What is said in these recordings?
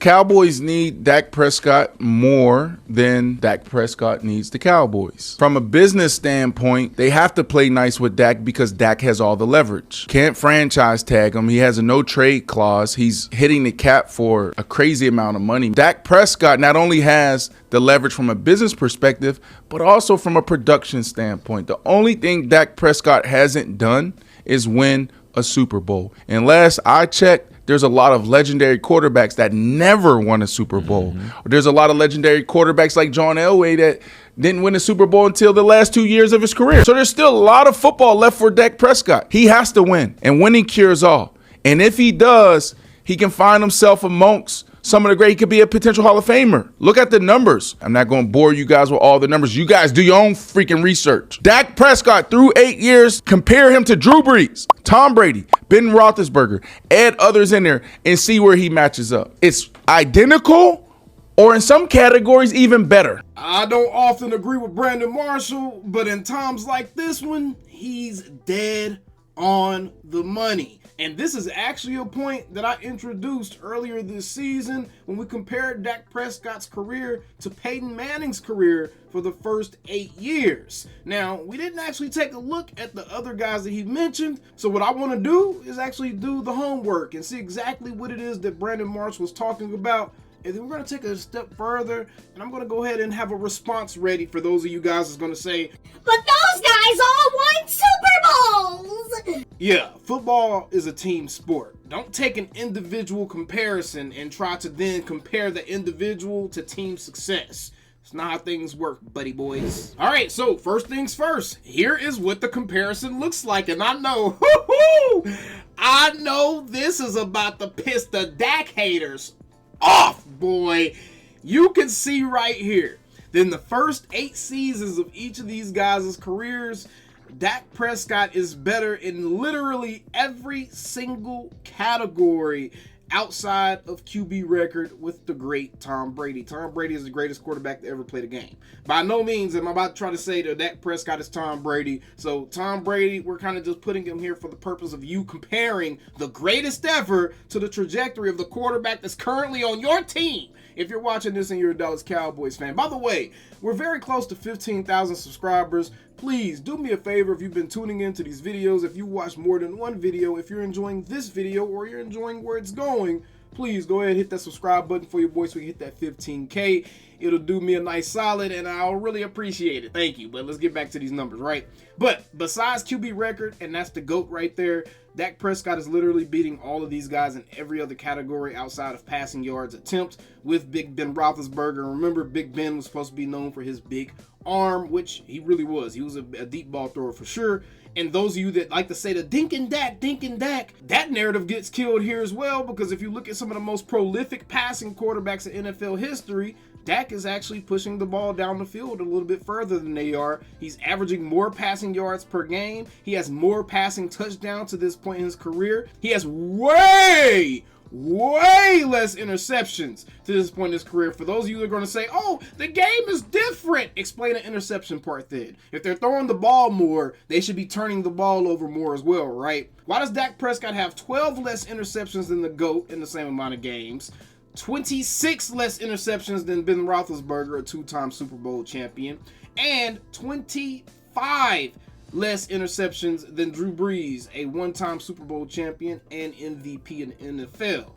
Cowboys need Dak Prescott more than Dak Prescott needs the Cowboys. From a business standpoint, they have to play nice with Dak because Dak has all the leverage. Can't franchise tag him. He has a no trade clause. He's hitting the cap for a crazy amount of money. Dak Prescott not only has the leverage from a business perspective, but also from a production standpoint. The only thing Dak Prescott hasn't done is win a Super Bowl. And last I checked, there's a lot of legendary quarterbacks that never won a Super Bowl. There's a lot of legendary quarterbacks like John Elway that didn't win a Super Bowl until the last 2 years of his career. So there's still a lot of football left for Dak Prescott. He has to win, and winning cures all. And if he does, he can find himself amongst some of the great. He could be a potential Hall of Famer. Look at the numbers. I'm not going to bore you guys with all the numbers. You guys do your own freaking research. Dak Prescott through 8 years, compare him to Drew Brees, Tom Brady, Ben Roethlisberger, add others in there and see where he matches up. It's identical, or in some categories, even better. I don't often agree with Brandon Marshall, but in times like this one, he's dead on the money. And this is actually a point that I introduced earlier this season when we compared Dak Prescott's career to Peyton Manning's career for the first 8 years. Now, we didn't actually take a look at the other guys that he mentioned, so what I want to do is actually do the homework and see exactly what it is that Brandon Marshall was talking about. And then we're going to take a step further, and I'm going to go ahead and have a response ready for those of you guys that's going to say, but those guys all won Super Bowls! Yeah, football is a team sport. Don't take an individual comparison and try to then compare the individual to team success. It's not how things work, buddy boys. All right, so first things first. Here is what the comparison looks like, and I know this is about to piss the Dak haters off, boy. You can see right here that in the first 8 seasons of each of these guys' careers, Dak Prescott is better in literally every single category outside of QB record with the great Tom Brady. Tom Brady is the greatest quarterback to ever play the game. By no means am I about to try to say that Dak Prescott is Tom Brady. So Tom Brady, we're kind of just putting him here for the purpose of you comparing the greatest ever to the trajectory of the quarterback that's currently on your team. If you're watching this and you're a Dallas Cowboys fan. By the way, we're very close to 15,000 subscribers. Please do me a favor if you've been tuning into these videos, if you watch more than one video, if you're enjoying this video or you're enjoying where it's going, please go ahead and hit that subscribe button for your boy so we hit that 15K. It'll do me a nice solid and I'll really appreciate it. Thank you. But let's get back to these numbers, right? But besides QB record, and that's the GOAT right there, Dak Prescott is literally beating all of these guys in every other category outside of passing yards attempts with Big Ben Roethlisberger. Remember, Big Ben was supposed to be known for his big arm, which he really was. He was a deep ball thrower for sure. And those of you that like to say the dink and Dak, that narrative gets killed here as well, because if you look at some of the most prolific passing quarterbacks in NFL history, Dak is actually pushing the ball down the field a little bit further than they are. He's averaging more passing yards per game. He has more passing touchdowns to this point in his career. He has way less interceptions to this point in his career. For those of you that are going to say, oh, the game is different, explain the interception part then. If they're throwing the ball more, they should be turning the ball over more as well, right? Why does Dak Prescott have 12 less interceptions than the GOAT in the same amount of games? 26 less interceptions than Ben Roethlisberger, a 2-time Super Bowl champion, and 25 less interceptions than Drew Brees, a 1-time Super Bowl champion and MVP in the NFL.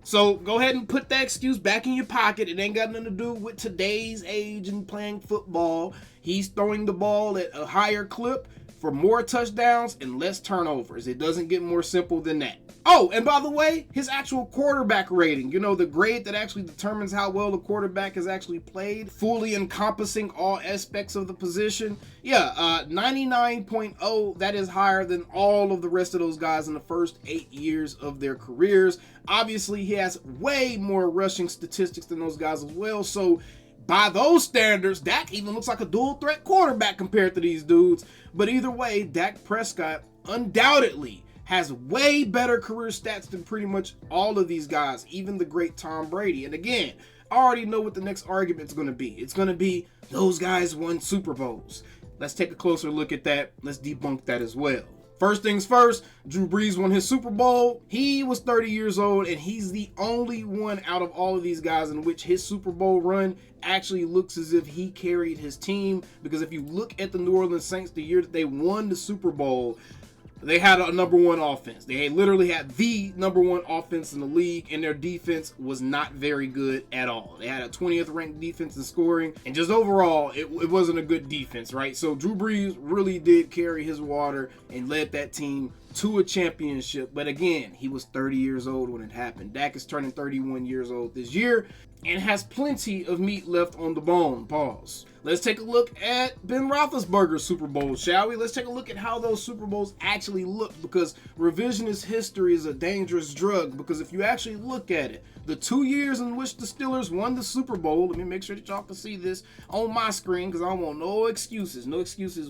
So go ahead and put that excuse back in your pocket. It ain't got nothing to do with today's age and playing football. He's throwing the ball at a higher clip for more touchdowns and less turnovers. It doesn't get more simple than that. Oh, and by the way, his actual quarterback rating, you know, the grade that actually determines how well the quarterback has actually played, fully encompassing all aspects of the position. Yeah, 99.0, that is higher than all of the rest of those guys in the first 8 years of their careers. Obviously, he has way more rushing statistics than those guys as well. So by those standards, Dak even looks like a dual threat quarterback compared to these dudes. But either way, Dak Prescott undoubtedly has way better career stats than pretty much all of these guys, even the great Tom Brady. And again, I already know what the next argument is going to be. It's going to be those guys won Super Bowls. Let's take a closer look at that. Let's debunk that as well. First things first, Drew Brees won his Super Bowl. He was 30 years old, and he's the only one out of all of these guys in which his Super Bowl run actually looks as if he carried his team. Because if you look at the New Orleans Saints, the year that they won the Super Bowl, they had a number one offense. They literally had the number one offense in the league, and their defense was not very good at all. They had a 20th ranked defense in scoring, and just overall, it wasn't a good defense, right? So Drew Brees really did carry his water and led that team to a championship. But again, he was 30 years old when it happened. Dak is turning 31 years old this year and has plenty of meat left on the bone. Pause. Let's take a look at Ben Roethlisberger's Super Bowl, shall we? Let's take a look at how those Super Bowls actually look, because revisionist history is a dangerous drug. Because if you actually look at it, the 2 years in which the Steelers won the Super Bowl, let me make sure that y'all can see this on my screen because I don't want no excuses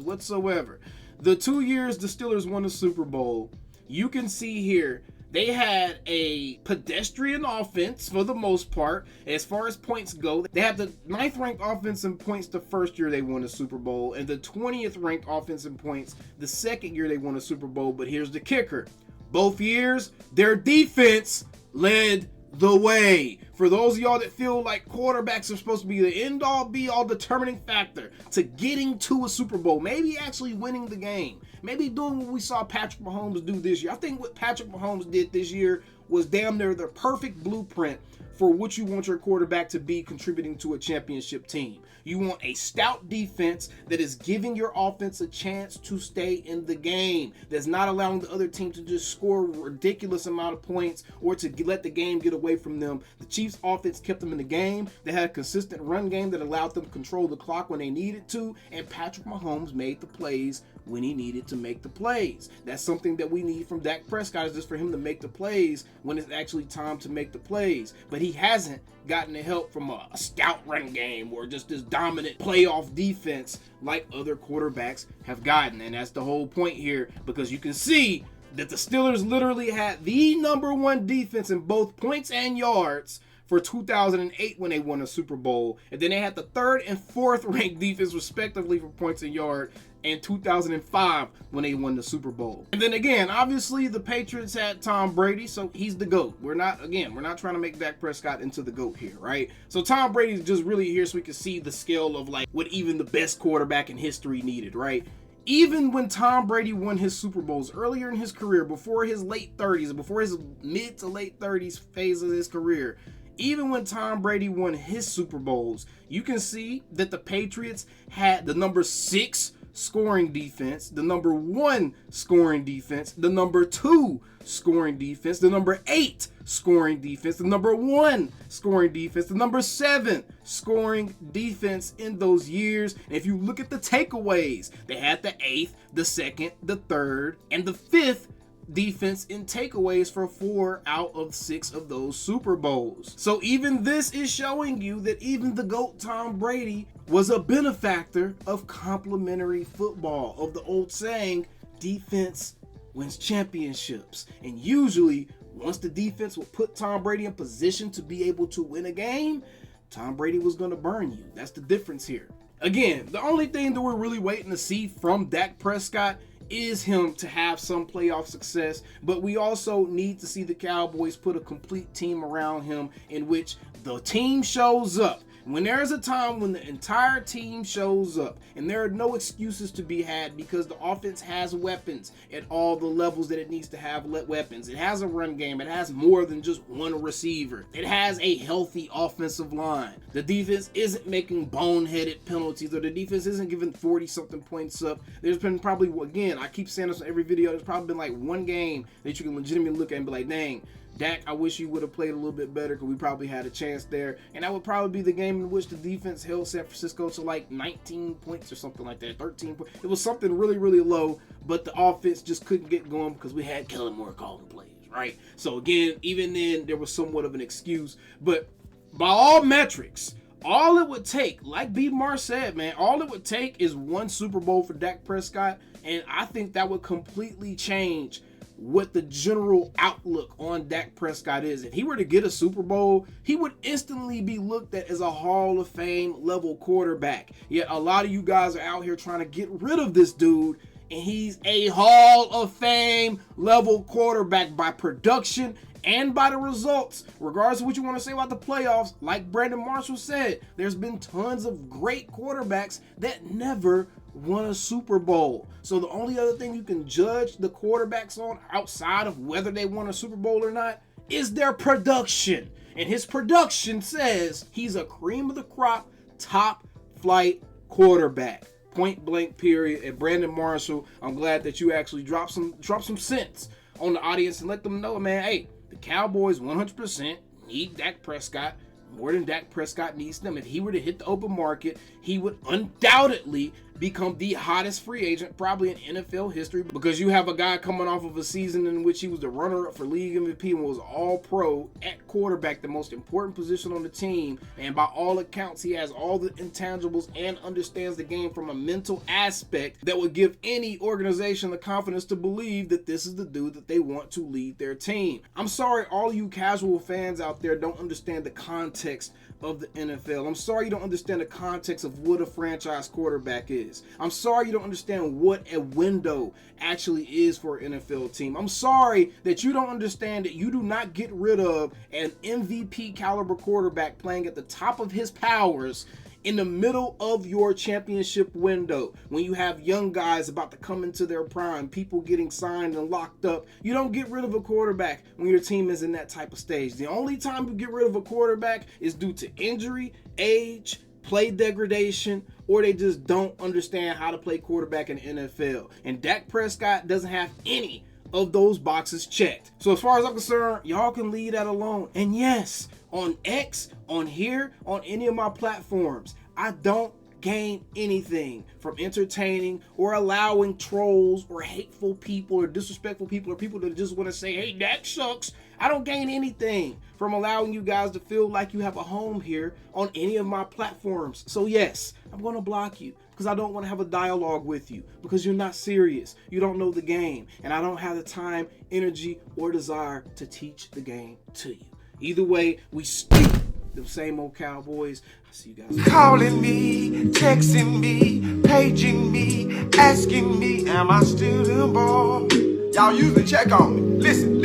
whatsoever. The 2 years the Steelers won the Super Bowl, you can see here, they had a pedestrian offense for the most part. As far as points go, they had the 9th ranked offense in points the first year they won the Super Bowl, and the 20th ranked offense in points the second year they won the Super Bowl. But here's the kicker. Both years, their defense led the way. For those of y'all that feel like quarterbacks are supposed to be the end-all, be-all determining factor to getting to a Super Bowl, maybe actually winning the game, maybe doing what we saw Patrick Mahomes do this year. I think what Patrick Mahomes did this year was damn near the perfect blueprint for what you want your quarterback to be contributing to a championship team. You want a stout defense that is giving your offense a chance to stay in the game, that's not allowing the other team to just score a ridiculous amount of points or to let the game get away from them. The Chiefs offense kept them in the game. They had a consistent run game that allowed them to control the clock when they needed to, and Patrick Mahomes made the plays when he needed to make the plays. That's something that we need from Dak Prescott, is just for him to make the plays when it's actually time to make the plays. But he hasn't gotten the help from a stout run game or just this dominant playoff defense like other quarterbacks have gotten. And that's the whole point here, because you can see that the Steelers literally had the number one defense in both points and yards for 2008 when they won a Super Bowl. And then they had the 3rd and 4th ranked defense respectively for points and yard in 2005 when they won the Super Bowl. And then again, obviously the Patriots had Tom Brady, so he's the GOAT. We're not trying to make Dak Prescott into the GOAT here, right? So Tom Brady's just really here so we can see the scale of like what even the best quarterback in history needed, right? Even when Tom Brady won his Super Bowls earlier in his career, before his late 30s, before his mid to late 30s phase of his career, even when Tom Brady won his Super Bowls, you can see that the Patriots had the number 6 scoring defense, the number 1 scoring defense, the number 2 scoring defense, the number 8 scoring defense, the number 1 scoring defense, the number 7 scoring defense in those years. And if you look at the takeaways, they had the 8th, the 2nd, the 3rd, and the 5th defense in takeaways for 4 out of 6 of those Super Bowls. So even this is showing you that even the GOAT Tom Brady was a benefactor of complimentary football, of the old saying, defense wins championships. And usually, once the defense would put Tom Brady in position to be able to win a game, Tom Brady was going to burn you. That's the difference here. Again, the only thing that we're really waiting to see from Dak Prescott is him to have some playoff success, but we also need to see the Cowboys put a complete team around him in which the team shows up. When there's a time when the entire team shows up, and there are no excuses to be had because the offense has weapons at all the levels that it needs to have weapons. It has a run game. It has more than just one receiver. It has a healthy offensive line. The defense isn't making boneheaded penalties, or the defense isn't giving 40-something points up. There's been probably, again, I keep saying this on every video, there's probably been like one game that you can legitimately look at and be like, dang, Dak, I wish you would have played a little bit better because we probably had a chance there. And that would probably be the game in which the defense held San Francisco to like 19 points or something like that, 13 points. It was something really, really low, but the offense just couldn't get going because we had Kellen Moore calling plays, right? So again, even then, there was somewhat of an excuse. But by all metrics, all it would take, like B. Mar said, man, all it would take is one Super Bowl for Dak Prescott, and I think that would completely change what the general outlook on Dak Prescott is. If he were to get a Super Bowl, he would instantly be looked at as a Hall of Fame level quarterback. Yet a lot of you guys are out here trying to get rid of this dude, and he's a Hall of Fame level quarterback by production and by the results. Regardless of what you want to say about the playoffs, like Brandon Marshall said, there's been tons of great quarterbacks that never won a Super Bowl. So the only other thing you can judge the quarterbacks on outside of whether they won a Super Bowl or not is their production. And his production says he's a cream of the crop, top flight quarterback. Point blank, period. And Brandon Marshall, I'm glad that you actually dropped some sense on the audience and let them know, man, hey, the Cowboys 100% need Dak Prescott more than Dak Prescott needs them. If he were to hit the open market, he would undoubtedly become the hottest free agent probably in NFL history, because you have a guy coming off of a season in which he was the runner-up for league MVP and was all pro at quarterback, the most important position on the team, and by all accounts he has all the intangibles and understands the game from a mental aspect that would give any organization the confidence to believe that this is the dude that they want to lead their team. I'm sorry all you casual fans out there don't understand the context of the NFL. I'm sorry you don't understand the context of what a franchise quarterback is. I'm sorry you don't understand what a window actually is for an NFL team. I'm sorry that you don't understand that you do not get rid of an MVP caliber quarterback playing at the top of his powers in the middle of your championship window, when you have young guys about to come into their prime, people getting signed and locked up. You don't get rid of a quarterback when your team is in that type of stage. The only time you get rid of a quarterback is due to injury, age, play degradation, or they just don't understand how to play quarterback in the NFL. And Dak Prescott doesn't have any of those boxes checked. So as far as I'm concerned, y'all can leave that alone. And yes, on X, on here, on any of my platforms, I don't gain anything from entertaining or allowing trolls or hateful people or disrespectful people or people that just want to say, hey, Dak sucks. I don't gain anything from allowing you guys to feel like you have a home here on any of my platforms. So yes, I'm going to block you because I don't want to have a dialogue with you, because you're not serious. You don't know the game, and I don't have the time, energy, or desire to teach the game to you. Either way, we still the same old Cowboys. I see you guys. Calling me, texting me, paging me, asking me, am I still them boys? Y'all usually check on me. Listen.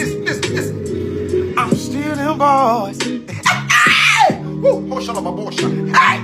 I'm still them boys. Hey! Woo! Oh, shut up, my boy, shut up. Hey!